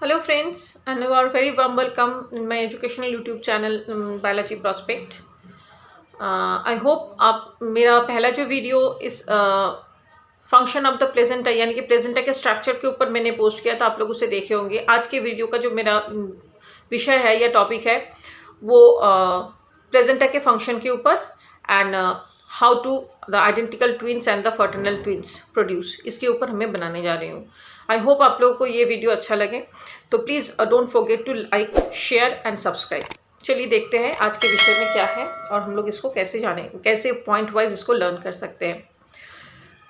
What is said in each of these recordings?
Hello friends, and you are very warm welcome in my educational YouTube channel Biology Prospect. I hope आप मेरा पहला जो video इस function of the placenta यानी कि placenta के स्ट्रक्चर के ऊपर मैंने पोस्ट किया था, आप लोग उसे देखे होंगे। आज के वीडियो का जो मेरा विषय है या टॉपिक है वो प्लेजेंटा के फंक्शन के ऊपर and how to the identical twins and the fraternal twins produce, इसके ऊपर हमें बनाने जा रही हूँ। आई होप आप लोगों को ये वीडियो अच्छा लगे, तो please don't forget to like, share and subscribe. चलिए देखते हैं आज के विषय में क्या है और हम लोग इसको कैसे पॉइंट वाइज इसको लर्न कर सकते हैं।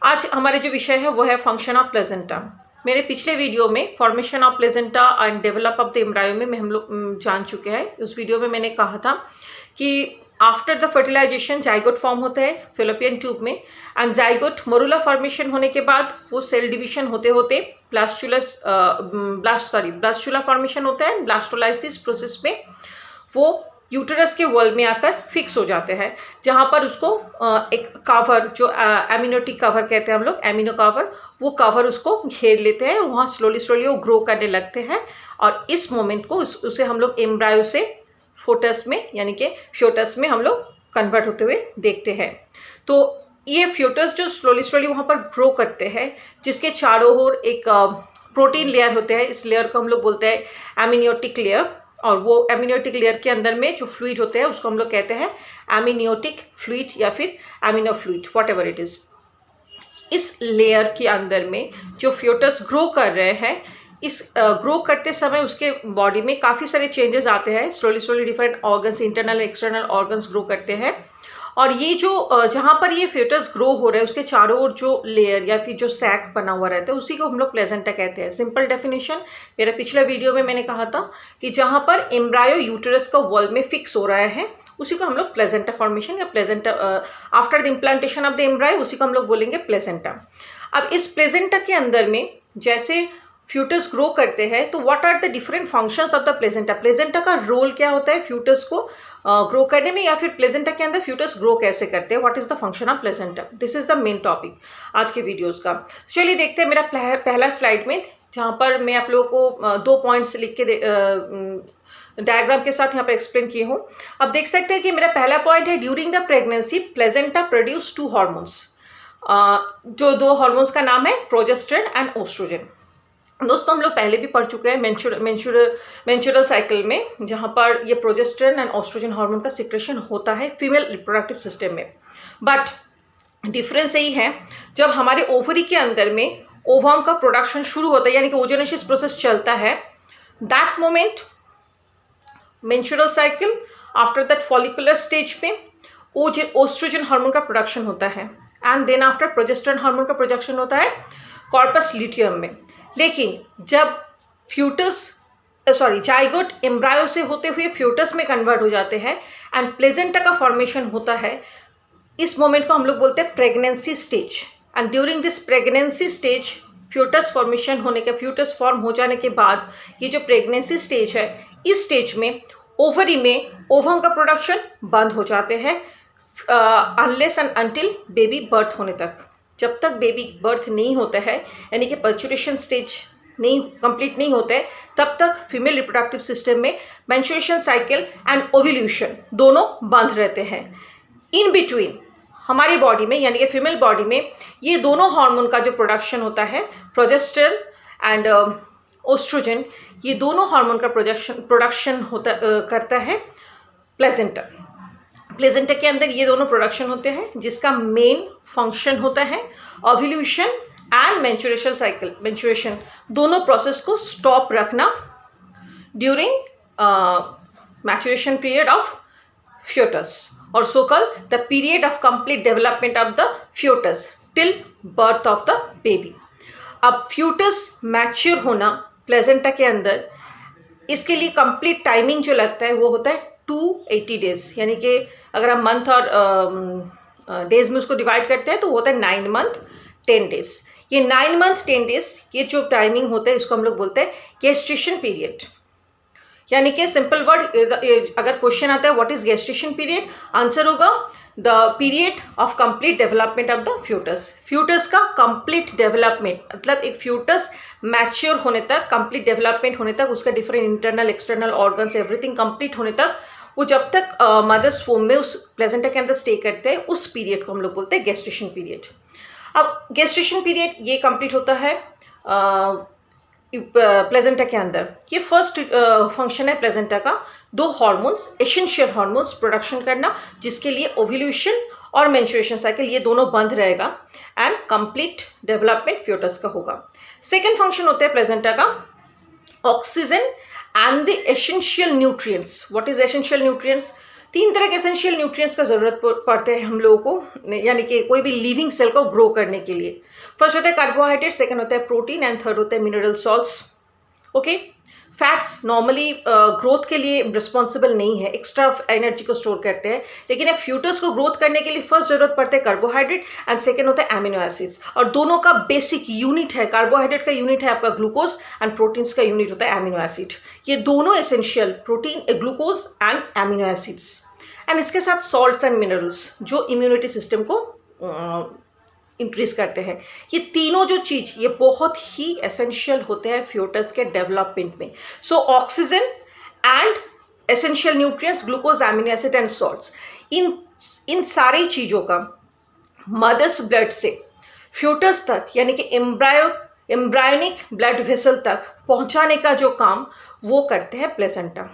आज हमारे जो विषय है वो है फंक्शन ऑफ प्लेजेंटा। मेरे पिछले वीडियो में formation of placenta and develop of the embryo में हम लोग जान चुके हैं। उस वीडियो में मैंने कहा था कि after the fertilization zygote form होता है फेलोपियन ट्यूब में, एंड जाइगोट मोरुला फॉर्मेशन होने के बाद वो सेल डिवीजन होते होते ब्लास्टुला फॉर्मेशन होता है। ब्लास्टोलाइसिस प्रोसेस में वो यूटेरस के वॉल में आकर फिक्स हो जाते हैं, जहाँ पर उसको एक कवर जो एमिनोटिक कवर कहते हैं हम लोग, एमिनो कवर, वो कवर उसको घेर लेते हैं और वहाँ स्लोली वो ग्रो करने लगते हैं। और इस मोमेंट को उसे हम लोग एम्ब्रायो से फोटस में यानी कि फ्यूटस में हम लोग कन्वर्ट होते हुए देखते हैं। तो ये फ्यूटस जो स्लोली वहाँ पर ग्रो करते हैं, जिसके चारों ओर एक प्रोटीन लेयर होते हैं, इस लेयर को हम लोग बोलते हैं एमिनियोटिक लेयर। और वो एमिनियोटिक लेयर के अंदर में जो फ्लूइड होते हैं उसको हम लोग कहते हैं एमिनियोटिक फ्लूइड या फिर amino fluid, what ever it is. इस लेयर के अंदर में जो फ्यूटस ग्रो कर रहे हैं, इस ग्रो करते समय उसके बॉडी में काफ़ी सारे चेंजेस आते हैं। Slowly different organs, internal external organs grow करते हैं। और ये जो जहाँ पर ये फ्यूटस ग्रो हो रहे हैं उसके चारों ओर जो लेयर या फिर जो सैक बना हुआ रहता है उसी को हम लोग प्लेजेंटा कहते हैं। सिंपल डेफिनेशन मेरा पिछला वीडियो में मैंने कहा था कि जहाँ पर एम्ब्रायो यूटेरस का वॉल में फिक्स हो रहा है उसी को हम लोग प्लेजेंटा फॉर्मेशन या placenta after the implantation of the embryo, उसी को हम लोग बोलेंगे प्लेजेंटा। अब इस प्लेजेंटा के अंदर में जैसे फ्यूटस ग्रो करते हैं तो what are the different functions of the placenta, placenta का रोल क्या होता है फ्यूटस को ग्रो करने में, या फिर प्लेजेंटा के अंदर फ्यूटस ग्रो कैसे करते हैं, what is the function of placenta. This is the main topic आज के वीडियोस का। चलिए देखते हैं मेरा पहला स्लाइड में, जहाँ पर मैं आप लोगों को 2 पॉइंट्स लिख के डायग्राम के साथ यहाँ पर एक्सप्लेन किए हूँ। अब देख सकते हैं कि मेरा पहला पॉइंट है during the pregnancy placenta produce 2 hormones. जो 2 हॉर्मोन्स का नाम है प्रोजेस्टेरोन एंड ओस्ट्रोजन। दोस्तों हम लोग पहले भी पढ़ चुके हैं मेंस्ट्रुअल साइकिल में, जहाँ पर ये प्रोजेस्टेरोन एंड ओस्ट्रोजन हार्मोन का सिक्रेशन होता है फीमेल रिप्रोडक्टिव सिस्टम में। बट डिफरेंस यही है, जब हमारे ओवरी के अंदर में ओवम का प्रोडक्शन शुरू होता है यानी कि ओजेनेसिस प्रोसेस चलता है, that moment menstrual cycle after that follicular stage पे ओस्ट्रोजन हार्मोन का प्रोडक्शन होता है, and then after progesterone hormone का प्रोडक्शन होता है कॉर्पस ल्यूटियम में। लेकिन जब जाइगोट एम्ब्रायो से होते हुए फ्यूटस में कन्वर्ट हो जाते हैं एंड प्लेजेंटा का फॉर्मेशन होता है, इस मोमेंट को हम लोग बोलते हैं pregnancy stage. And during this pregnancy stage foetus form हो जाने के बाद ये जो प्रेगनेंसी स्टेज है, इस स्टेज में ओवरी में ओवम का प्रोडक्शन बंद हो जाते हैं unless and until baby birth होने तक। जब तक बेबी बर्थ नहीं होता है यानी कि पर्चुरेशन स्टेज कंप्लीट नहीं होते, तब तक फीमेल रिप्रोडक्टिव सिस्टम में मेंस्ट्रुएशन साइकिल एंड ओव्यूलेशन दोनों बंद रहते हैं। इन बिटवीन हमारी बॉडी में यानी कि फीमेल बॉडी में ये दोनों हार्मोन का जो प्रोडक्शन होता है प्रोजेस्टेरोन एंड ओस्ट्रोजन, ये दोनों हार्मोन का प्रोडक्शन करता है प्लेजेंटा। प्लेजेंटा के अंदर ये दोनों प्रोडक्शन होते हैं, जिसका मेन फंक्शन होता है ओव्यूलेशन एंड मेंस्ट्रुएशन दोनों प्रोसेस को स्टॉप रखना during maturation period of foetus, और so called the period of complete development of the foetus till birth of the baby. अब फ्यूटस मैच्योर होना प्लेजेंटा के अंदर, इसके लिए कंप्लीट टाइमिंग जो लगता है वो होता है 280 डेज, यानी कि अगर हम मंथ और डेज में उसको डिवाइड करते हैं तो वो होता है 9 मंथ 10 डेज। ये 9 मंथ 10 डेज ये जो टाइमिंग होता है इसको हम लोग बोलते हैं गेस्टेशन पीरियड। यानी कि सिंपल वर्ड, अगर क्वेश्चन आता है what is gestation period, answer होगा the period of complete development of the foetus. Foetus का कंप्लीट डेवलपमेंट मतलब एक फ्यूटस मैच्योर होने तक, कंप्लीट डेवलपमेंट होने तक, उसका different internal external organs everything complete होने तक, वो जब तक मदर्स वोम में उस प्लेजेंटा के अंदर स्टे करते हैं, उस पीरियड को हम लोग बोलते हैं गेस्टेशन पीरियड। अब गेस्टेशन पीरियड ये कंप्लीट होता है प्लेजेंटा के अंदर। ये फर्स्ट फंक्शन है प्लेजेंटा का, दो हार्मोन्स, एसेंशियल हार्मोन्स प्रोडक्शन करना, जिसके लिए ओव्यूलेशन और मेंस्ट्रुएशन साइकिल ये दोनों बंद रहेगा एंड कंप्लीट डेवलपमेंट फ्यूटस का होगा। सेकेंड फंक्शन होता है प्लेजेंटा का oxygen and the essential nutrients. What is essential nutrients? तीन तरह के एसेंशियल न्यूट्रिएंट्स का जरूरत पड़ते हैं हम लोगों को, यानी कि कोई भी लिविंग सेल को ग्रो करने के लिए। फर्स्ट होता है कार्बोहाइड्रेट, सेकंड होता है प्रोटीन एंड थर्ड होता है mineral salts. Okay, fats normally growth के लिए रिस्पॉन्सिबल नहीं है, एक्स्ट्रा एनर्जी को स्टोर करते हैं, लेकिन एक फ्यूटस को ग्रोथ करने के लिए फर्स्ट जरूरत पड़ता है कार्बोहाइड्रेट एंड सेकंड होता है एमिनो एसिड्स। और दोनों का बेसिक यूनिट है, कार्बोहाइड्रेट का यूनिट है आपका ग्लूकोज एंड प्रोटीन्स का यूनिट होता है एमिनो एसिड। ये दोनों essential, protein, glucose and amino acids, and इसके साथ सॉल्ट्स एंड मिनरल्स जो इम्यूनिटी सिस्टम को इंक्रीज करते हैं। ये तीनों जो चीज ये बहुत ही एसेंशियल होते हैं फ्यूटस के डेवलपमेंट में। So oxygen and essential nutrients, glucose, amino acid and salts, इन सारी चीजों का मदर्स ब्लड से फ्यूटस तक, यानी कि एम्ब्रायोनिक ब्लड वेसल तक पहुंचाने का जो काम वो करते हैं प्लेसेंटा।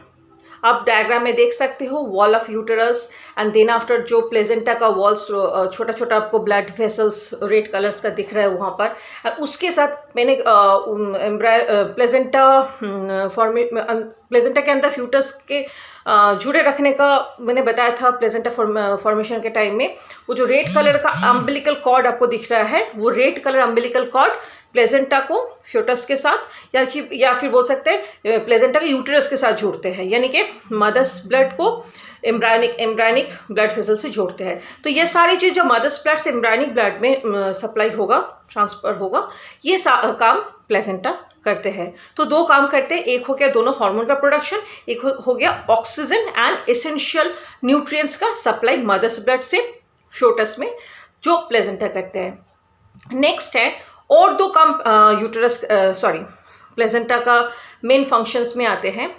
आप डायग्राम में देख सकते हो wall of uterus and then after जो प्लेजेंटा का वॉल्स छोटा छोटा आपको ब्लड वेसल्स रेड कलर्स का दिख रहा है वहाँ पर। उसके साथ मैंने प्लेजेंटा के अंदर फ्यूटस के जुड़े रखने का मैंने बताया था प्लेजेंटा फॉर्मेशन के टाइम में। वो जो रेड कलर का अम्बिलिकल कॉर्ड आपको दिख रहा है, वो red colour umbilical cord placenta को फ्यूटस के साथ या फिर बोल सकते हैं प्लेजेंटा के यूटेरस के साथ जोड़ते हैं, यानी कि मदर्स ब्लड को एम्ब्रायनिक ब्लड वेसल से जोड़ते हैं। तो ये सारी चीज़ जो मदर्स ब्लड से एम्ब्रायनिक ब्लड में सप्लाई होगा, ट्रांसफर होगा, ये काम प्लेजेंटा करते हैं। तो दो काम करते हैं, एक हो गया दोनों हार्मोन का प्रोडक्शन, एक हो गया ऑक्सीजन एंड एसेंशियल न्यूट्रिएंट्स का सप्लाई मदर्स ब्लड से फ्यूटस में, जो प्लेजेंटा करते हैं। नेक्स्ट है और दो काम प्लेजेंटा का मेन फंक्शंस में आते हैं।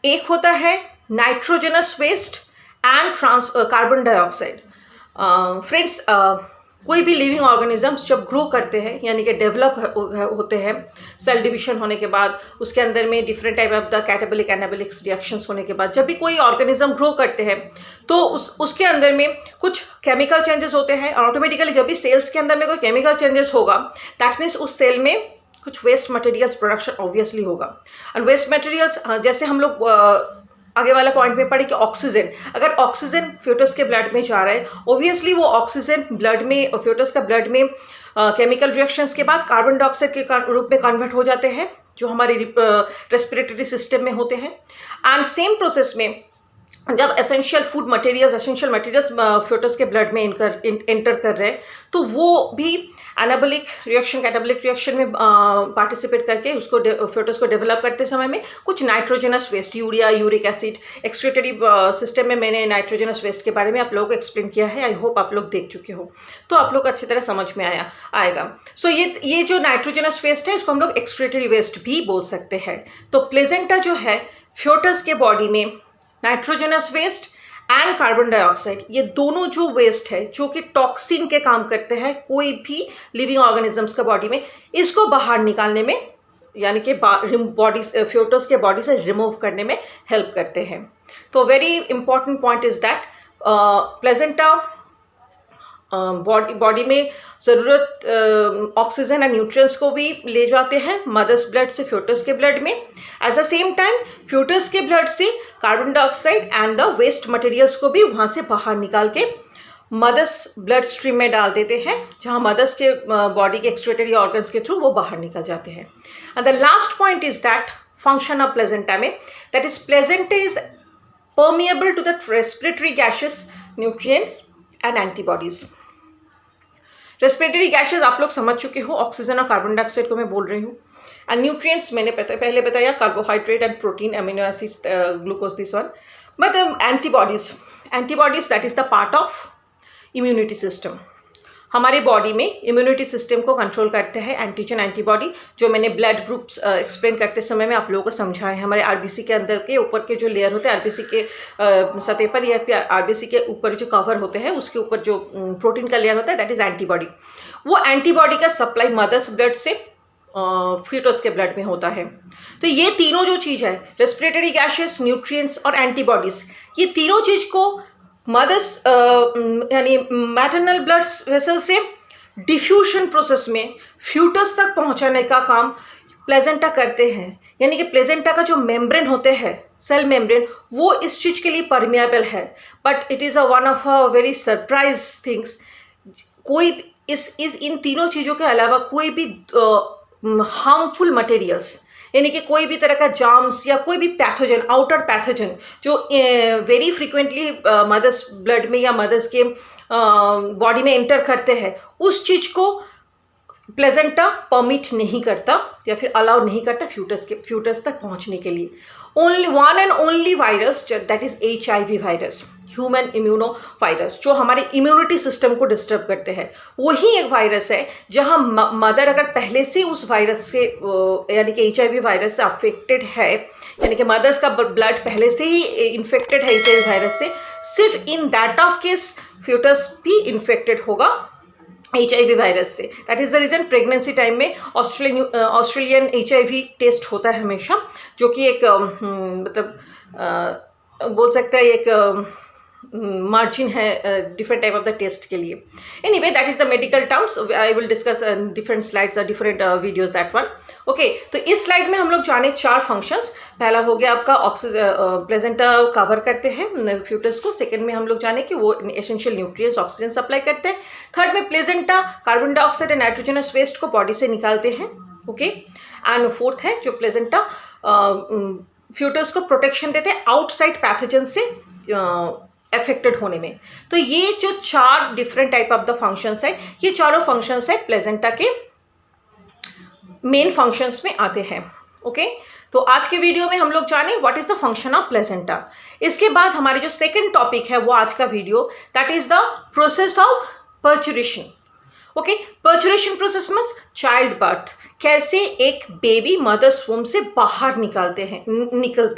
एक होता है nitrogenous waste and carbon dioxide. Friends, कोई भी लिविंग ऑर्गेनिजम्स जब ग्रो करते हैं, यानी कि डेवलप होते हैं, सेल डिवीजन होने के बाद, उसके अंदर में different type of the catabolic anabolic reactions होने के बाद, जब भी कोई ऑर्गेनिज्म ग्रो करते हैं तो उसके अंदर में कुछ केमिकल चेंजेस होते हैं। और ऑटोमेटिकली जब भी सेल्स के अंदर में कोई केमिकल चेंजेस होगा, दैट मीन्स उस सेल में कुछ वेस्ट मटेरियल्स प्रोडक्शन ऑब्वियसली होगा। और वेस्ट मटेरियल्स जैसे हम लोग आगे वाला पॉइंट में पढ़े कि ऑक्सीजन, अगर ऑक्सीजन फ्यूटस के ब्लड में जा रहा है, ऑब्वियसली वो ऑक्सीजन ब्लड में, फ्यूटस का ब्लड में केमिकल रिएक्शंस के बाद कार्बन डाइऑक्साइड के रूप में कन्वर्ट हो जाते हैं, जो हमारे रेस्पिरेटरी सिस्टम में होते हैं। एंड सेम प्रोसेस में जब एसेंशियल मटेरियल्स फ्यूटस के ब्लड में एंटर कर रहे हैं, तो वो भी एनाबोलिक रिएक्शन, कैटाबोलिक रिएक्शन में पार्टिसिपेट करके उसको फ्यूटस को डेवलप करते समय में कुछ nitrogenous waste, urea, uric acid, excretory system में मैंने नाइट्रोजनस वेस्ट के बारे में आप लोगों को एक्सप्लेन किया है। आई होप आप लोग देख चुके हो, तो आप लोग अच्छी तरह समझ में आएगा। सो ये जो नाइट्रोजनस वेस्ट है, इसको हम लोग एक्सक्रीटरी वेस्ट भी बोल सकते हैं। तो प्लेजेंटा जो है फ्यूटस के बॉडी में nitrogenous waste and carbon dioxide, ये दोनों जो वेस्ट है जो कि टॉक्सिन के काम करते हैं कोई भी लिविंग ऑर्गेनिजम्स का बॉडी में, इसको बाहर निकालने में, यानी कि बॉडी फ्यूटस के बॉडी से रिमूव करने में हेल्प करते हैं। तो very important point is that placenta body में ज़रूरत ऑक्सीजन एंड न्यूट्रिएंट्स को भी ले जाते हैं मदर्स ब्लड से फ्यूटस के ब्लड में। At the same time foetus के ब्लड से carbon dioxide and the waste materials को भी वहाँ से बाहर निकाल के मदर्स ब्लड स्ट्रीम में डाल देते हैं, जहाँ मदर्स के बॉडी के एक्सक्रीटरी ऑर्गन्स के थ्रू वो बाहर निकल जाते हैं। And the last point is that function of placenta में, that is placenta is permeable to the respiratory gases, nutrients and antibodies। Respiratory gases आप लोग समझ चुके हो, ऑक्सीजन और कार्बन डाइऑक्साइड को मैं बोल रही हूँ। एंड न्यूट्रिएंट्स मैंने पहले बताया, carbohydrate and protein, amino acids, glucose, this one. But antibodies that is the part of immunity system. हमारे बॉडी में इम्यूनिटी सिस्टम को कंट्रोल करते हैं एंटीजन एंटीबॉडी, जो मैंने ब्लड ग्रुप्स एक्सप्लेन करते समय में आप लोगों को समझाया है। हमारे आरबीसी के अंदर के ऊपर के जो लेयर होते हैं, आरबीसी के सतह पर या फिर आरबीसी के ऊपर जो कवर होते हैं उसके ऊपर जो प्रोटीन का लेयर होता है दैट इज एंटीबॉडी। वो एंटीबॉडी का सप्लाई मदर्स ब्लड से फीटस के ब्लड में होता है। तो ये तीनों जो चीज़ है, रेस्पिरेटरी गैसेस, न्यूट्रिएंट्स और एंटीबॉडीज, ये तीनों चीज़ को मदर्स यानी मैटरनल ब्लड वेसल से डिफ्यूजन प्रोसेस में फ्यूटस तक पहुंचाने का काम प्लेजेंटा करते हैं। यानी कि प्लेजेंटा का जो मेम्ब्रेन होते हैं, सेल मेम्ब्रेन, वो इस चीज़ के लिए परमिएबल है, but it is one of a very surprise things. कोई इन तीनों चीज़ों के अलावा कोई भी हार्मफुल मटेरियल्स, यानी कि कोई भी तरह का जार्म्स या कोई भी पैथोजन, आउटर पैथोजन जो वेरी फ्रीक्वेंटली मदर्स ब्लड में या मदर्स के बॉडी में एंटर करते हैं, उस चीज़ को प्लेजेंटा परमिट नहीं करता या फिर अलाउ नहीं करता फ्यूटस तक पहुंचने के लिए। Only one and only virus that is HIV virus, human immuno virus, जो हमारे इम्यूनिटी सिस्टम को डिस्टर्ब करते हैं, वही एक वायरस है जहां मदर अगर पहले से उस वायरस से यानी कि HIV वायरस से अफेक्टेड है, यानी कि मदर्स का ब्लड पहले से ही इन्फेक्टेड है HIV वायरस से, सिर्फ इन दैट ऑफ केस फ्यूटस भी इन्फेक्टेड होगा HIV वायरस से। That is the reason pregnancy time में ऑस्ट्रेलियन HIV टेस्ट होता है हमेशा, जो कि एक मतलब बोल सकते हैं एक मार्जिन है different type of the test के लिए। Anyway that is the medical terms, I will discuss different slides और different videos that one. Okay, तो इस स्लाइड में हम लोग जाने 4 फंक्शंस। पहला हो गया आपका प्लेजेंटा कवर करते हैं फ्यूटस को। सेकंड में हम लोग जाने कि वो एसेंशियल न्यूट्रिएंट्स ऑक्सीजन सप्लाई करते हैं। थर्ड में placenta carbon dioxide and nitrogenous waste को बॉडी से निकालते हैं। ओके, एंड फोर्थ है जो प्लेजेंटा फ्यूटस को प्रोटेक्शन देते हैं आउटसाइड पैथोजन से अफेक्टेड होने में। तो ये जो 4 different type of the functions है, ये चारों फंक्शंस है प्लेजेंटा के मेन फंक्शंस में आते हैं। ओके, तो आज के वीडियो में हम लोग जाने what is the function of placenta. इसके बाद हमारे जो सेकंड टॉपिक है वो आज का video, that is the process of पर्चुरेशन। Okay, पर्चुरेशन process means child birth, कैसे एक बेबी मदर्स वूम से बाहर निकलते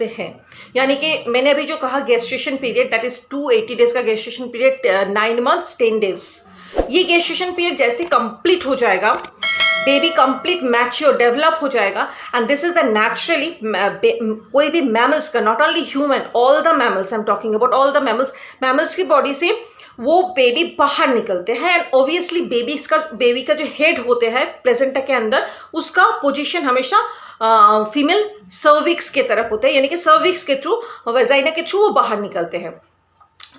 हैं। यानी कि मैंने अभी जो कहा gestation period that is 280 days का गेस्टेशन पीरियड, 9 months 10 days, ये गेस्टेशन पीरियड जैसे कंप्लीट हो जाएगा, बेबी कंप्लीट मैच्योर डेवलप हो जाएगा, and this is the naturally कोई भी मैमल्स का, not only human, all the mammals, I am talking about all the mammals की बॉडी से वो बेबी बाहर निकलते हैं। एंड ऑब्वियसली बेबी का जो हेड होते हैं प्लेजेंटा के अंदर, उसका पोजीशन हमेशा फीमेल सर्विक्स के तरफ होता है, यानी कि सर्विक्स के थ्रू, वेजाइना के थ्रू वो बाहर निकलते हैं।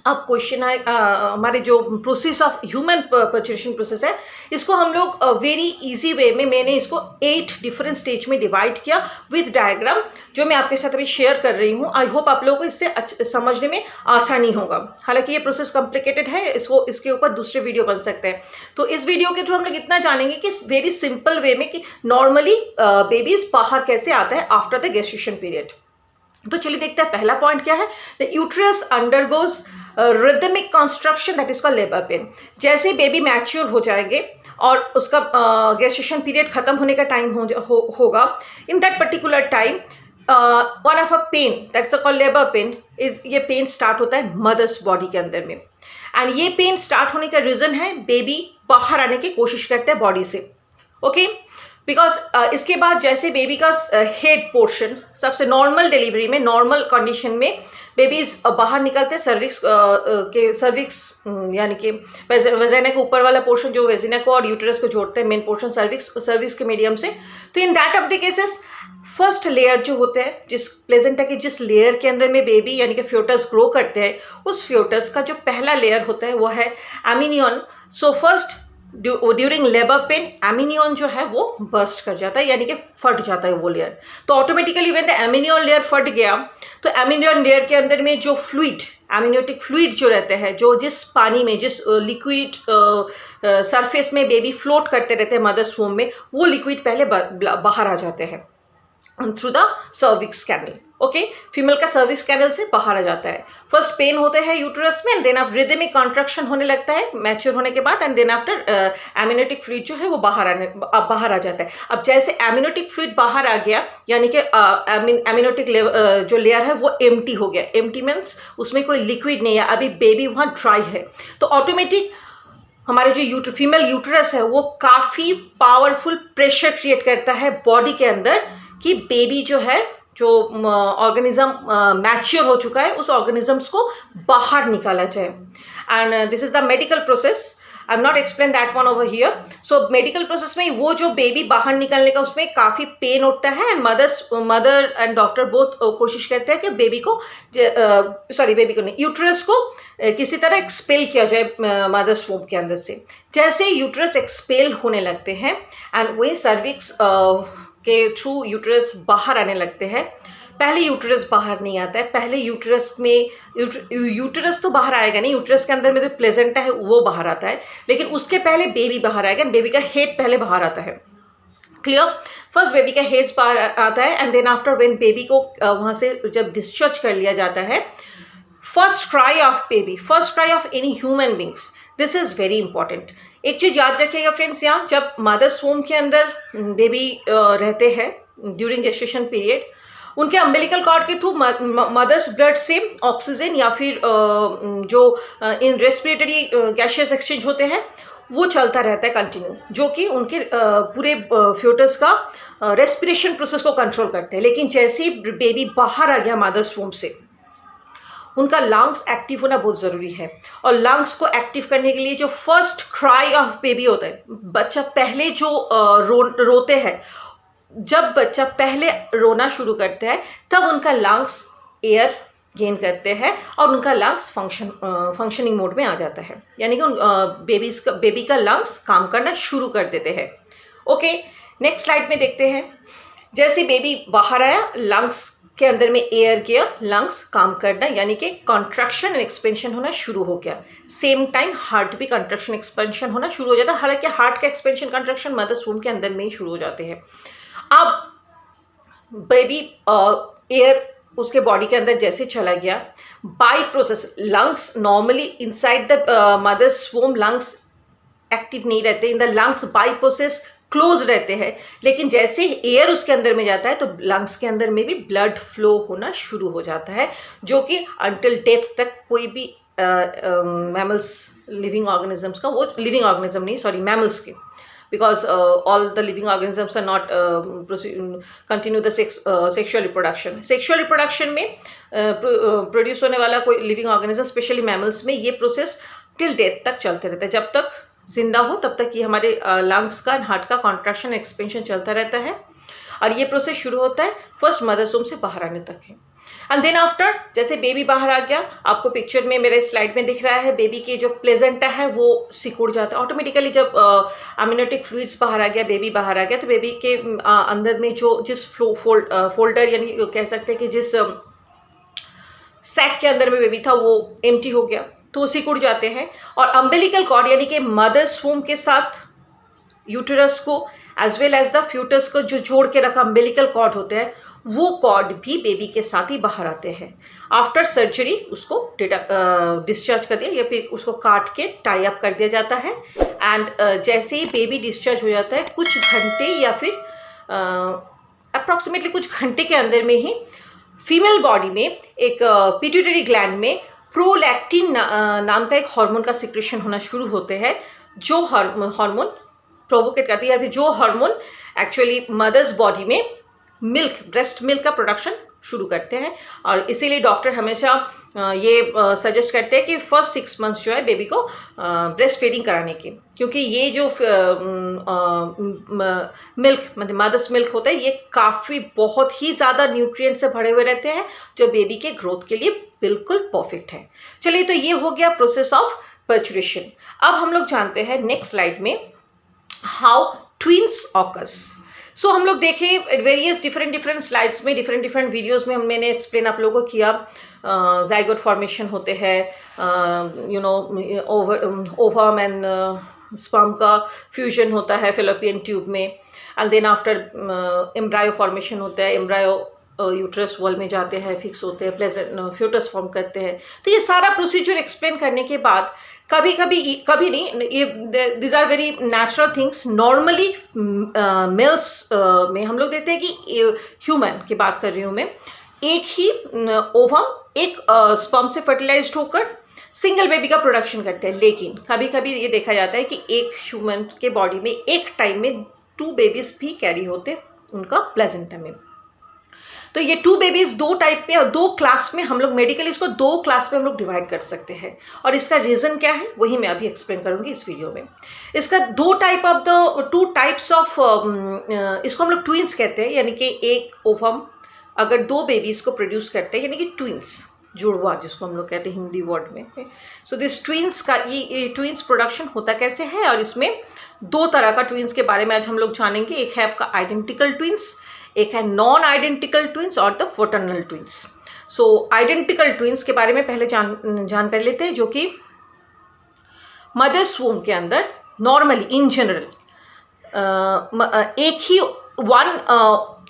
अब क्वेश्चन है हमारे जो प्रोसेस ऑफ ह्यूमन पर्चुरेशन प्रोसेस है, इसको हम लोग वेरी इजी वे में, मैंने इसको 8 डिफरेंट स्टेज में डिवाइड किया विद डायग्राम, जो मैं आपके साथ अभी शेयर कर रही हूँ। आई होप आप लोगों को इससे समझने में आसानी होगा। हालांकि ये प्रोसेस कॉम्प्लिकेटेड है, इसके ऊपर दूसरे वीडियो बन सकते हैं। तो इस वीडियो के थ्रू हम लोग इतना जानेंगे कि वेरी सिंपल वे में कि नॉर्मली बेबीज बाहर कैसे आता है आफ्टर द गेस्टेशन पीरियड। तो चलिए देखते हैं पहला पॉइंट क्या है। The uterus undergoes rhythmic construction that is called labour pen. जैसे बेबी मैच्योर हो जाएंगे और उसका गेस्टेशन पीरियड खत्म होने का टाइम होगा, in that particular time one of a pain that's called labour pain, ये पेन स्टार्ट होता है मदर्स बॉडी के अंदर में। एंड ये पेन स्टार्ट होने का रीजन है बेबी बाहर आने की कोशिश करते हैं बॉडी से। ओके, बिकॉज इसके बाद जैसे बेबी का हेड पोर्शन, सबसे नॉर्मल डिलीवरी में, नॉर्मल कंडीशन में बेबीज बाहर निकलते हैं सर्विक्स यानी कि वेजिना के ऊपर वाला पोर्शन जो वेजिना को और यूटेरस को जोड़ते हैं, मेन पोर्शन सर्विक्स के मीडियम से। तो इन that of the cases first layer जो होते हैं, जिस प्लेजेंटा के जिस लेयर के अंदर में बेबी यानी कि फ्यूटस ग्रो करते हैं, उस फ्यूटस का जो पहला लेयर होता है वो है amnion. So first during labour pain amnion जो है वो बर्स्ट कर जाता है, यानी कि फट जाता है वो लेयर। तो ऑटोमेटिकली व्हेन द एमिनियन लेयर फट गया, तो एमिनियन लेयर के अंदर में जो फ्लूइड, एमिनियोटिक फ्लूइड जो रहते हैं, जो जिस पानी में, जिस लिक्विड सरफेस में बेबी फ्लोट करते रहते हैं मदर्स वूम में, वो लिक्विड पहले बाहर आ जाते हैं। Through the cervix canal. Okay, female का सर्विक्स कैनल से बाहर आ जाता है। फर्स्ट पेन होते हैं यूट्रस में, देन अब रिदमिक कॉन्ट्रैक्शन होने लगता है मैच्योर होने के बाद, एंड देन आफ्टर एमिनोटिक फ्लूइड जो है वो बाहर आ जाता है। अब जैसे एमिनोटिक फ्लूइड बाहर आ गया, यानी कि एमिनोटिक जो लेयर है वो एम्प्टी हो गया। एम्प्टी मीन्स उसमें कोई लिक्विड नहीं है, अभी बेबी वहाँ ड्राई है, तो ऑटोमेटिक हमारे जो फीमेल यूट्रस है वो काफ़ी पावरफुल प्रेशर क्रिएट करता है बॉडी के अंदर कि बेबी जो है, जो ऑर्गेनिज्म मैच्योर हो चुका है, उस ऑर्गेनिजम्स को बाहर निकाला जाए। And this is the medical process, I am not explain that one over here. So medical process में वो जो बेबी बाहर निकलने का उसमें काफ़ी पेन होता है, and mother and doctor both कोशिश करते हैं कि बेबी को बेबी को नहीं, यूट्रस को किसी तरह एक्सपेल किया जाए मदर्स वोम के अंदर से। जैसे यूट्रस एक्सपेल होने लगते हैं एंड वही सर्विक्स के थ्रू यूट्रस बाहर आने लगते हैं। पहले यूट्रस बाहर नहीं आता है, पहले यूट्रस में यूट्रस तो बाहर आएगा नहीं, यूट्रस के अंदर में जो प्लेजेंटा है वो बाहर आता है, लेकिन उसके पहले बेबी बाहर आएगा, बेबी का हेड पहले बाहर आता है। क्लियर? फर्स्ट बेबी का हेड बाहर आता है, and then after when baby को वहाँ से जब डिस्चार्ज कर लिया जाता है, first cry of baby, first cry of any human beings, this is very important. एक चीज याद रखिएगा फ्रेंड्स, यहाँ जब मदर्स वोम के अंदर बेबी रहते हैं ड्यूरिंग जेस्टेशन पीरियड, उनके अम्बिलिकल कॉर्ड के थ्रू मदर्स ब्लड से ऑक्सीजन या फिर जो इन रेस्पिरेटरी गैसेस एक्सचेंज होते हैं वो चलता रहता है कंटिन्यू, जो कि उनके पूरे फ्यूटस का रेस्पिरेशन प्रोसेस को कंट्रोल करते हैं। लेकिन जैसे ही बेबी बाहर आ गया मदर्स वोम से, उनका लंग्स एक्टिव होना बहुत ज़रूरी है, और लंग्स को एक्टिव करने के लिए जो फर्स्ट क्राई ऑफ बेबी होता है, बच्चा पहले जो रोते हैं, जब बच्चा पहले रोना शुरू करता है तब उनका लंग्स एयर गेन करते हैं और उनका लंग्स फंक्शनिंग मोड में आ जाता है, यानी कि बेबी का लंग्स काम करना शुरू कर देते हैं। ओके, नेक्स्ट स्लाइड में देखते हैं। जैसे बेबी बाहर आया, लंग्स के अंदर में एयर गया, लंग्स काम करना, यानी कि कॉन्ट्रैक्शन एंड एक्सपेंशन होना शुरू हो गया। सेम टाइम हार्ट भी कॉन्ट्रैक्शन एक्सपेंशन होना शुरू हो जाता है, हालांकि हार्ट का एक्सपेंशन कॉन्ट्रैक्शन मदर्स वूम के अंदर में ही शुरू हो जाते हैं। अब बेबी एयर उसके बॉडी के अंदर जैसे चला गया, by process lungs normally inside the mother's womb lungs active नहीं रहते, in the lungs by process close रहते हैं, लेकिन जैसे एयर उसके अंदर में जाता है तो लंग्स के अंदर में भी ब्लड फ्लो होना शुरू हो जाता है, जो कि अंटिल डेथ तक कोई भी मैमल्स लिविंग ऑर्गेनिजम्स का, वो लिविंग ऑर्गेनिज्म नहीं, सॉरी मैमल्स के, because all the living organisms are not continue the sexual reproduction. Sexual reproduction में प्रोड्यूस होने वाला कोई लिविंग ऑर्गेनिज्म, स्पेशली मैमल्स में, ये प्रोसेस टिल डेथ तक चलते रहता है। जब तक जिंदा हो तब तक ये हमारे लंग्स का, हार्ट का कॉन्ट्रैक्शन एक्सपेंशन चलता रहता है, और ये प्रोसेस शुरू होता है फर्स्ट मदर्स वूम से बाहर आने तक है। एंड देन आफ्टर जैसे बेबी बाहर आ गया, आपको पिक्चर में मेरे स्लाइड में दिख रहा है, बेबी की जो प्लेजेंटा है वो सिकुड़ जाता है ऑटोमेटिकली। जब एमिनोटिक फ्लूइड्स बाहर आ गया, बेबी बाहर आ गया, तो बेबी के अंदर में जो जिस फोल्डर यानी कह सकते हैं कि जिस सैक के अंदर में बेबी था वो एम्प्टी हो गया, तो वो सिकुड़ जाते हैं। और अम्बिलिकल कॉर्ड यानी कि मदर्स वूम के साथ यूटेरस को as well as the foetus को जो जोड़ के रखा अम्बिलिकल कॉर्ड होते हैं, वो कॉर्ड भी बेबी के साथ ही बाहर आते हैं। आफ्टर सर्जरी उसको डिस्चार्ज कर दिया या फिर उसको काट के टाई अप कर दिया जाता है। एंड जैसे ही बेबी डिस्चार्ज हो जाता है, कुछ घंटे या फिर अप्रॉक्सीमेटली कुछ घंटे के अंदर में ही फीमेल बॉडी में एक पिट्यूटरी ग्लैंड में प्रोलैक्टिन नाम का एक हार्मोन का सिक्रेशन होना शुरू होते हैं, जो हार्मोन प्रोवोकेट करती है, या फिर जो हार्मोन एक्चुअली मदर्स बॉडी में मिल्क, ब्रेस्ट मिल्क का प्रोडक्शन शुरू करते हैं। और इसीलिए डॉक्टर हमेशा ये सजेस्ट करते हैं कि फर्स्ट 6 मंथ्स जो है बेबी को ब्रेस्ट फीडिंग कराने की, क्योंकि ये जो मिल्क मतलब मदर्स मिल्क होता है, ये काफ़ी बहुत ही ज़्यादा न्यूट्रिएंट से भरे हुए रहते हैं, जो बेबी के ग्रोथ के लिए बिल्कुल परफेक्ट है। चलिए, तो ये हो गया प्रोसेस ऑफ पर्चुरेशन। अब हम लोग जानते हैं नेक्स्ट स्लाइड में हाउ ट्विंस ऑकर्स। सो हम लोग देखें वेरियस डिफरेंट स्लाइड्स में, डिफरेंट वीडियोस में मैंने एक्सप्लेन आप लोगों को किया। जाइगोट फॉर्मेशन होते हैं, ओवम एंड स्पर्म का फ्यूजन होता है फेलोपियन ट्यूब में, and then after embryo formation होता है, एम्ब्रायो यूट्रस वॉल में जाते हैं, फिक्स होते हैं, प्लेजेंट फ्यूटस फॉर्म करते हैं। तो ये सारा प्रोसीजर एक्सप्लेन करने के बाद कभी नहीं, ये these are very natural things. Normally males में हम लोग देखते हैं कि ह्यूमन की बात कर रही हूँ मैं, एक ही ओवम एक स्पर्म से फर्टिलाइज्ड होकर सिंगल बेबी का प्रोडक्शन करते हैं। लेकिन कभी कभी ये देखा जाता है कि एक ह्यूमन के बॉडी में एक टाइम में 2 बेबीज भी कैरी होते हैं उनका प्लेजेंटा में। तो ये 2 बेबीज 2 टाइप पे, 2 क्लास में हम लोग मेडिकली इसको 2 क्लास में हम लोग डिवाइड कर सकते हैं। और इसका रीज़न क्या है वही मैं अभी एक्सप्लेन करूंगी इस वीडियो में। इसका 2 टाइप्स ऑफ इसको हम लोग ट्विंस कहते हैं, यानी कि एक ओवम अगर 2 बेबीज को प्रोड्यूस करते हैं, यानी कि ट्विंस, जुड़वा जिसको हम लोग कहते हैं हिंदी वर्ड में। सो दिस ट्विंस का ये ट्विंस प्रोडक्शन होता कैसे है, और इसमें 2 तरह का ट्विंस के बारे में आज हम लोग जानेंगे। एक है आपका आइडेंटिकल ट्विंस, एक है नॉन आइडेंटिकल ट्विंस और the fraternal twins. So identical twins के बारे में पहले जान कर लेते हैं, जो कि मदर्स वूम के अंदर नॉर्मली इन जनरल एक ही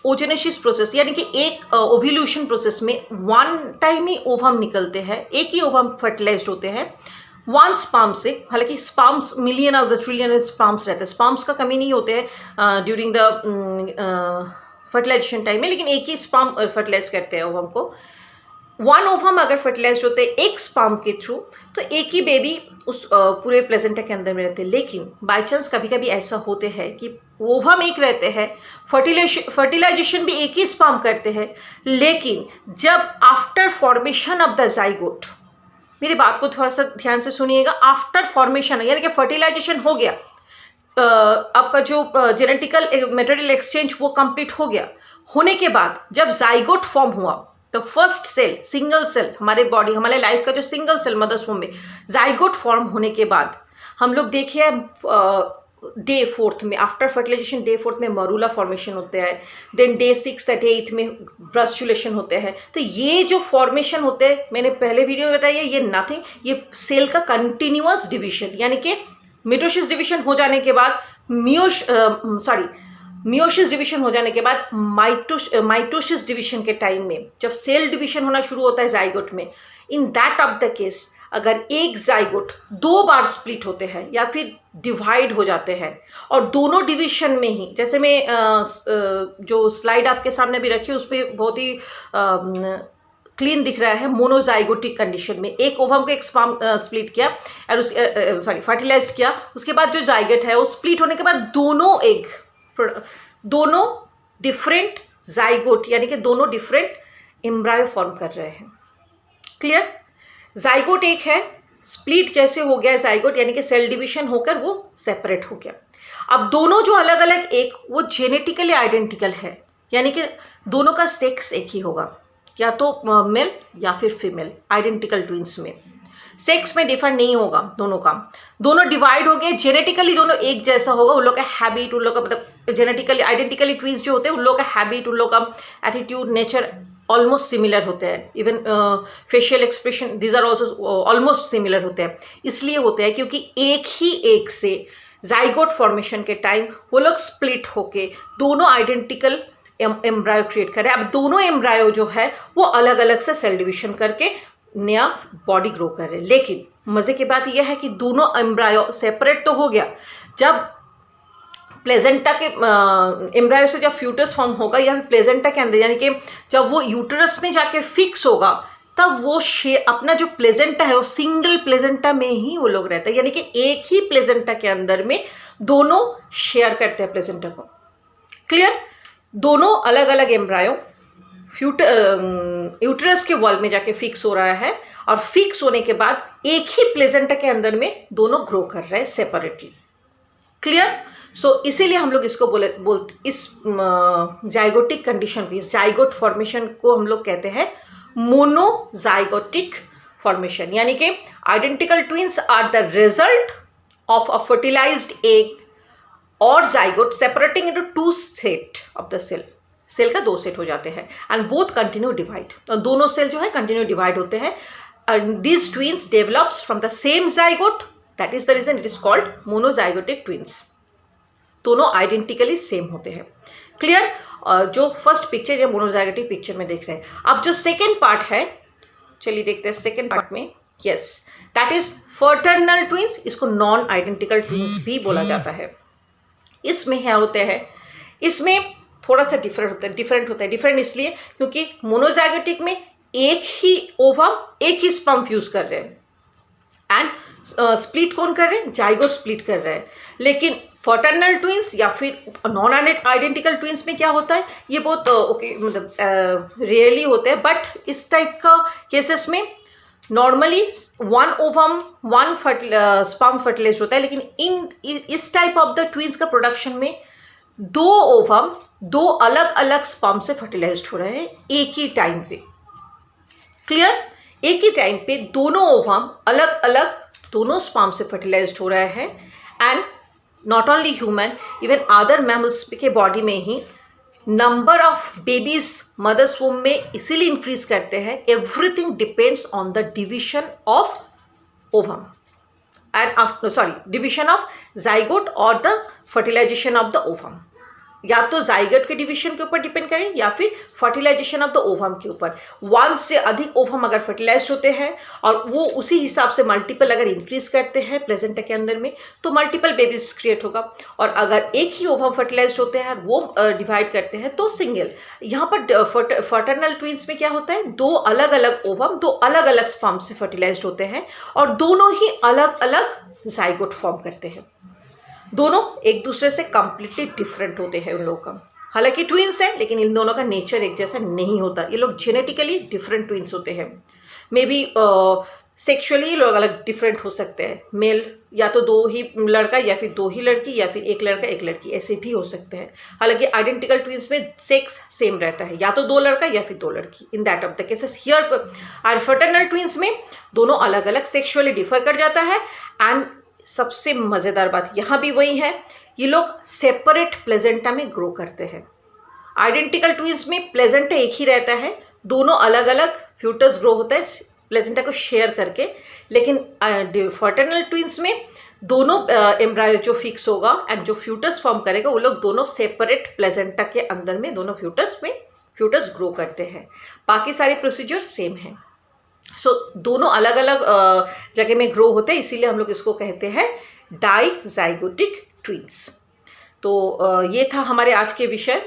ओजेनेसिस प्रोसेस, यानी कि एक ओव्यूल्यूशन प्रोसेस में 1 टाइम ही ओवम निकलते हैं, एक ही ओवम फर्टिलाइज्ड होते हैं 1 स्पर्म से। हालांकि sperms million of the trillion sperms रहते हैं, स्पर्म्स का कमी नहीं होते हैं ड्यूरिंग द फर्टिलाइजेशन टाइम में, लेकिन एक ही स्पर्म फर्टिलाइज करते हैं ओवम को। 1 ओवम अगर फर्टिलाइज होते हैं एक स्पर्म के थ्रू, तो एक ही बेबी उस पूरे प्लेजेंटा के अंदर में रहते हैं। लेकिन बाई चांस कभी कभी ऐसा होते हैं कि ओवम एक रहते हैं, फर्टिलाइजेशन भी एक ही स्पर्म करते हैं, लेकिन जब after formation of the zygote, मेरी बात को थोड़ा सा ध्यान से सुनिएगा, आफ्टर फॉर्मेशन यानी कि फर्टिलाइजेशन हो गया, आपका जो जेनेटिकल मटेरियल एक्सचेंज वो कंप्लीट हो गया, होने के बाद जब जाइगोट फॉर्म हुआ, तो फर्स्ट सेल, सिंगल सेल, हमारे लाइफ का जो सिंगल सेल मदर्स वूम में जाइगोट फॉर्म होने के बाद हम लोग देखिए डे 4 में, आफ्टर फर्टिलाइजेशन डे 4 में मरूला फॉर्मेशन होते हैं, देन डे 6 या डे 8 में ब्रस्टुलेशन होते हैं। तो ये जो फॉर्मेशन होते हैं, मैंने पहले वीडियो में बताया, ये नथिंग, ये सेल का कंटिन्यूअस डिविजन, यानी कि मिटोसिस डिविजन हो जाने के बाद मियोसिस डिविजन हो जाने के बाद माइटोसिस डिविजन के टाइम में जब सेल डिविजन होना शुरू होता है जाइगोट में, इन दैट ऑफ द केस अगर एक जाइगोट 2 बार स्प्लिट होते हैं या फिर डिवाइड हो जाते हैं, और दोनों डिवीजन में ही, जैसे मैं जो स्लाइड आपके सामने भी रखी है उस पर बहुत ही क्लीन दिख रहा है, मोनोजाइगोटिक कंडीशन में एक ओवम को एक स्पर्म स्प्लिट किया और फर्टिलाइज्ड किया, उसके बाद जो जाइगोट है वो स्प्लिट होने के बाद दोनों डिफरेंट जाइगोट, यानी कि दोनों डिफरेंट एम्ब्रायो फॉर्म कर रहे हैं। क्लियर? जाइगोट एक है, स्प्लिट जैसे हो गया जाइगोट, यानी कि सेल डिवीजन होकर वो सेपरेट हो गया। अब दोनों जो अलग अलग एक वो जेनेटिकली आइडेंटिकल है, यानी कि दोनों का सेक्स एक ही होगा, या तो मेल या फिर फीमेल। आइडेंटिकल ट्विंस में सेक्स में डिफर नहीं होगा दोनों का, दोनों डिवाइड हो गए, जेनेटिकली दोनों एक जैसा होगा, उन लोग का हैबिट, उन लोग का मतलब जेनेटिकली आइडेंटिकली ट्विंस जो होते हैं उन लोग का हैबिट, उन लोग का एटीट्यूड, नेचर ऑलमोस्ट सिमिलर होते हैं, even facial expression these are also almost similar होते हैं। इसलिए होते हैं क्योंकि एक से जाइगोट फॉर्मेशन के टाइम वो लोग स्प्लिट होके दोनों आइडेंटिकल एम्ब्रायो क्रिएट करे। अब दोनों एम्ब्रायो जो है वो अलग अलग से सेल डिविजन करके नया बॉडी ग्रो कर रहे हैं। लेकिन मजे की बात यह है कि दोनों एम्ब्रायो सेपरेट तो हो गया, जब प्लेजेंटा के एम्ब्रायो से जब फ्यूटस फॉर्म होगा या प्लेजेंटा के अंदर, यानी कि जब वो यूटरस में जाके फिक्स होगा, तब वो अपना जो प्लेजेंटा है वो सिंगल प्लेजेंटा में ही वो लोग रहते हैं, यानी कि एक ही प्लेजेंटा के अंदर में दोनों शेयर करते हैं प्लेजेंटा को। क्लियर? दोनों अलग अलग एम्ब्रायो यूटरस के वॉल में जाके फिक्स हो रहा है, और फिक्स होने के बाद एक ही प्लेजेंटा के अंदर में दोनों ग्रो कर रहे हैं सेपरेटली। क्लियर? सो इसीलिए हम लोग इसको इस जाइगोटिक कंडीशन को, इस जाइगोट फॉर्मेशन को हम लोग कहते हैं मोनोजाइगोटिक फॉर्मेशन, यानी कि identical twins are the result of a fertilised egg और zygote separating into 2 set of the cell. Cell का 2 सेट हो जाते हैं एंड बोथ कंटिन्यू डिवाइड, और दोनों सेल जो है कंटिन्यू डिवाइड होते हैं। These twins develops from the same zygote, that is the reason it is called monozygotic twins. दोनों आइडेंटिकली सेम होते हैं। क्लियर? जो फर्स्ट पिक्चर या मोनोजाइगोटिक पिक्चर में देख रहे हैं। अब जो सेकेंड पार्ट है, चलिए देखते हैं सेकेंड पार्ट में। Yes, that is fraternal twins. इसको नॉन आइडेंटिकल ट्विंस भी बोला जाता है। इसमें क्या होते हैं, इसमें थोड़ा सा डिफरेंट इसलिए क्योंकि मोनोजाइगोटिक में एक ही ओवम एक ही स्पर्म फ्यूज कर रहे हैं एंड स्प्लिट कौन कर रहे हैं, जाइगोट स्प्लिट कर रहे हैं। लेकिन फर्टर्नल ट्विंस या फिर नॉन आइडेंटिकल ट्विंस में क्या होता है, ये बहुत मतलब रेयरली होते हैं, बट इस टाइप का केसेस में normally one ovum one sperm fertilize होता है। लेकिन इस टाइप ऑफ द ट्विंस का प्रोडक्शन में दो ओवम दो अलग अलग स्पर्म से फर्टिलाइज हो रहे हैं एक ही टाइम पे। क्लियर? एक ही टाइम पे दोनों ओवम अलग अलग दोनों स्पर्म से फर्टिलाइज हो रहे हैं। And not only human, even other mammals के बॉडी में ही number of babies mothers womb में इसीलिए इंक्रीज करते हैं। Everything depends on the division of ovum and division of zygote और the fertilisation of the ovum. या तो जाइगोट के डिवीजन के ऊपर डिपेंड करें या फिर फर्टिलाइजेशन ऑफ द ओवम के ऊपर। वन से अधिक ओवम अगर फर्टिलाइज होते हैं और वो उसी हिसाब से मल्टीपल अगर इंक्रीज करते हैं प्लेसेंटा के अंदर में, तो मल्टीपल बेबीज क्रिएट होगा। और अगर एक ही ओवम फर्टिलाइज होते हैं वो डिवाइड करते हैं तो सिंगल। यहाँ पर फर्टर्नल ट्विंस में क्या होता है, दो अलग अलग ओवम दो अलग अलग स्पर्म से फर्टिलाइज होते हैं और दोनों ही अलग अलग जाइगोट फॉर्म करते हैं। दोनों एक दूसरे से कंप्लीटली डिफरेंट होते हैं उन लोगों का। हालांकि ट्विंस है लेकिन इन दोनों का नेचर एक जैसा नहीं होता। ये लोग जेनेटिकली डिफरेंट ट्विंस होते हैं। मे बी सेक्सुअली लोग अलग डिफरेंट हो सकते हैं। मेल या तो दो ही लड़का या फिर दो ही लड़की या फिर एक लड़का एक लड़की, ऐसे भी हो सकते हैं। हालांकि आइडेंटिकल ट्विंस में सेक्स सेम रहता है, या तो दो लड़का या फिर दो लड़की। In that of the cases here fraternal twins में दोनों अलग अलग सेक्सुअली डिफर कर जाता है। एंड सबसे मज़ेदार बात यहाँ भी वही है, ये लोग सेपरेट प्लेजेंटा में ग्रो करते हैं। आइडेंटिकल ट्विंस में प्लेजेंटा एक ही रहता है, दोनों अलग अलग फ्यूटस ग्रो होता है प्लेजेंटा को शेयर करके। लेकिन फर्टर्नल ट्विंस में दोनों एम्ब्रायो जो फिक्स होगा एंड जो फ्यूटस फॉर्म करेगा वो लोग दोनों सेपरेट प्लेजेंटा के अंदर में दोनों फ्यूटस ग्रो करते हैं। बाकी सारे प्रोसीजर सेम है। सो दोनों अलग अलग जगह में ग्रो होते हैं, इसीलिए हम लोग इसको कहते हैं डाइजाइगोटिक ट्विंस। तो ये था हमारे आज के विषय।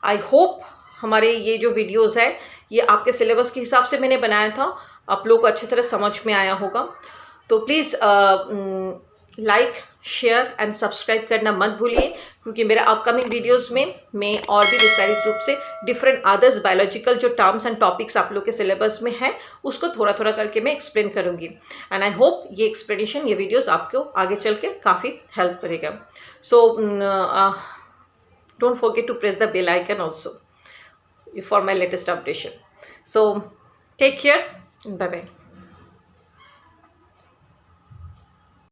आई होप हमारे ये जो वीडियोस है ये आपके सिलेबस के हिसाब से मैंने बनाया था, आप लोग को अच्छी तरह समझ में आया होगा। तो please like share and subscribe करना मत भूलिए, क्योंकि मेरे अपकमिंग वीडियोस में मैं और भी विस्तारित रूप से डिफरेंट अदर्स बायोलॉजिकल जो टर्म्स एंड टॉपिक्स आप लोग के सिलेबस में है उसको थोड़ा थोड़ा करके मैं एक्सप्लेन करूंगी। एंड आई होप ये एक्सप्लेनेशन ये वीडियोस आपको आगे चल के काफ़ी हेल्प करेगा। So don't forget to press the bell icon also for my latest updation. So take care, bye bye.